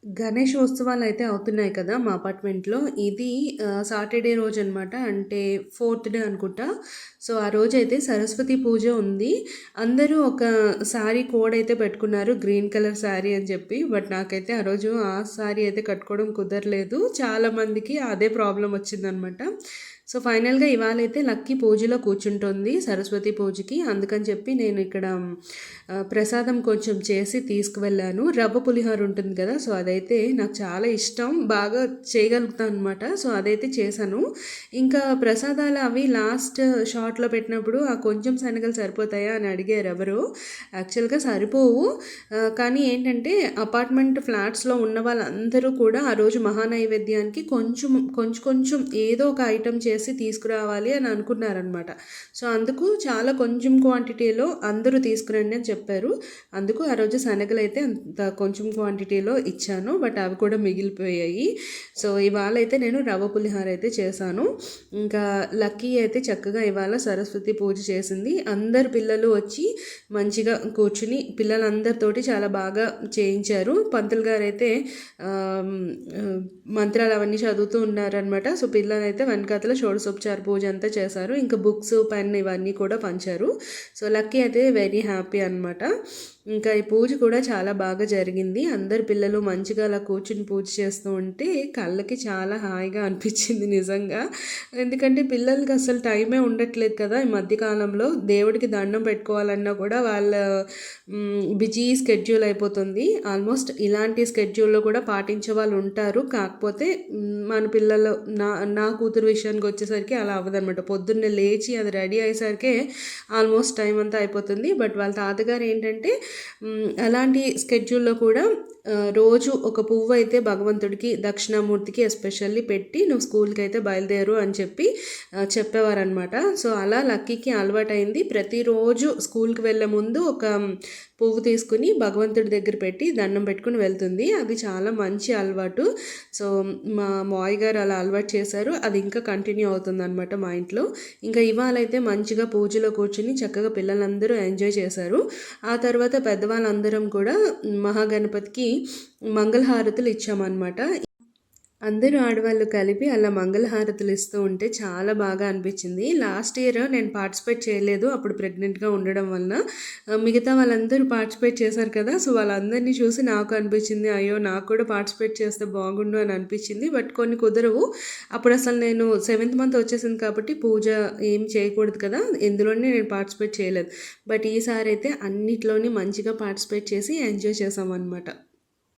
గణేషోత్సవాలయితే అవుతున్నాయి కదా! మా అపార్ట్‌మెంట్‌లో. ఇది సాటర్‌డే రోజనమాట. అంటే ఫోర్త్ డే అనుకుంటా. సో, ఆ రోజైతే సరస్వతి పూజ ఉంది. అందరూ ఒక శారీ కోడయితే పెట్టుకున్నారు. గ్రీన్ కలర్ శారీ అని చెప్పి. బట్ నాకైతే ఆ రోజు ఆ శారీ అయితే కట్టుకోవడం కుదరలేదు. చాలా మందికి అదే ప్రాబ్లమ్ వచ్చిందనమాట. సో, ఫైనల్‌గా ఇవాళైతే లక్కీ పూజలో కూర్చుంటోంది సరస్వతి పూజకి. అందుకని చెప్పి నేను ఇక్కడ ప్రసాదం కొంచెం చేసి తీసుకువెళ్ళాను. రవ్వ పులిహోర ఉంటుంది కదా! సో, అదైతే నాకు చాలా ఇష్టం. బాగా చేయగలుగుతాను అనమాట. సో, అదైతే చేశాను. ఇంకా ప్రసాదాలు అవి లాస్ట్ షార్ట్‌లో పెట్టినప్పుడు ఆ కొంచెం శనగలు సరిపోతాయా అని అడిగారు ఎవరో. యాక్చువల్‌గా సరిపోవు. కానీ ఏంటంటే అపార్ట్మెంట్ ఫ్లాట్స్‌లో ఉన్న వాళ్ళందరూ కూడా ఆ రోజు మహానైవేద్యానికి కొంచెం కొంచెం కొంచెం ఏదో ఒక ఐటెమ్ చేసి తీసుకురావాలి అని అనుకున్నారనమాట. సో, అందుకు చాలా కొంచెం క్వాంటిటీలో అందరూ తీసుకురండి అని చెప్పారు. అందుకు ఆ రోజు శనగలైతే అంత కొంచెం క్వాంటిటీలో ఇచ్చాను. బట్ అవి కూడా మిగిలిపోయాయి. సో, ఇవాళైతే నేను రవ్వ పులిహోర అయితే చేశాను. ఇంకా లక్కీ అయితే చక్కగా ఇవాళ సరస్వతి పూజ చేసింది. అందరు పిల్లలు వచ్చి మంచిగా కూర్చుని పిల్లలందరితోటి చాలా బాగా చేయించారు. పంతులు గారైతే ఆహ్, మంత్రాలు అవన్నీ చదువుతూ ఉన్నారనమాట. సో, పిల్లలైతే వెనకాతల షోడశోపచార పూజ అంతా చేశారు. ఇంకా బుక్స్, పెన్ ఇవన్నీ కూడా పంచారు. సో, లక్కీ అయితే వెరీ హ్యాపీ అనమాట. ఇంకా ఈ పూజ కూడా చాలా బాగా జరిగింది. అందరు పిల్లలు మంచిగా అలా కూర్చుని పూజ చేస్తూ ఉంటే కళ్ళకి చాలా హాయిగా అనిపించింది నిజంగా. ఎందుకంటే పిల్లలకి అసలు టైమే ఉండట్లేదు కదా! ఈ మధ్య కాలంలో. దేవుడికి దండం పెట్టుకోవాలన్నా కూడా వాళ్ళ బిజీ స్కెడ్యూల్ అయిపోతుంది. ఆల్మోస్ట్ ఇలాంటి స్కెడ్యూల్‌లో కూడా పాటించే వాళ్ళు ఉంటారు. కాకపోతే మన పిల్లలు నా నా కూతురు విషయానికి వచ్చేసరికి అలా అవ్వదనమాట. పొద్దున్నే లేచి అది రెడీ అయ్యేసరికే ఆల్మోస్ట్ టైం అంతా అయిపోతుంది. బట్ వాళ్ళ తాతగారు ఏంటంటే అలాంటి స్కెడ్యూల్లో కూడా రోజు ఒక పువ్వు అయితే భగవంతుడికి దక్షిణామూర్తికి ఎస్పెషల్లీ పెట్టి నువ్వు స్కూల్కి అయితే బయలుదేరు అని చెప్పి చెప్పేవారనమాట. సో, అలా లక్కీకి అలవాటైంది. ప్రతిరోజు స్కూల్కి వెళ్ళే ముందు ఒక పువ్వు తీసుకుని భగవంతుడి దగ్గర పెట్టి దండం పెట్టుకుని వెళ్తుంది. అది చాలా మంచి అలవాటు. సో, మా మావయ్య గారు అలా అలవాటు చేశారు. అది ఇంకా కంటిన్యూ అవుతుందన్నమాట మా ఇంట్లో. ఇంకా ఇవాళైతే మంచిగా పూజలో కూర్చుని చక్కగా పిల్లలందరూ ఎంజాయ్ చేశారు. ఆ తర్వాత పెద్దవాళ్ళందరం కూడా మహాగణపతికి మంగళహారతులు ఇచ్చామన్నమాట. అందరూ ఆడవాళ్ళు కలిపి అలా మంగళహారతులు ఇస్తూ ఉంటే చాలా బాగా అనిపించింది. లాస్ట్ ఇయర్ నేను పార్టిసిపేట్ చేయలేదు. అప్పుడు ప్రెగ్నెంట్గా ఉండడం వలన. మిగతా వాళ్ళందరూ పార్టిసిపేట్ చేశారు కదా! సో, వాళ్ళందరినీ చూసి నాకు అనిపించింది, అయ్యో నాకు కూడా పార్టిసిపేట్ చేస్తే బాగుండు అని అనిపించింది. బట్ కొన్ని కుదరవు. అప్పుడు అసలు నేను 7th మంత్ వచ్చేసింది కాబట్టి పూజ ఏం చేయకూడదు కదా! ఎందులోనే నేను పార్టిసిపేట్ చేయలేదు. బట్ ఈసారి అయితే అన్నిట్లోని మంచిగా పార్టిసిపేట్ చేసి ఎంజాయ్ చేసామన్నమాట.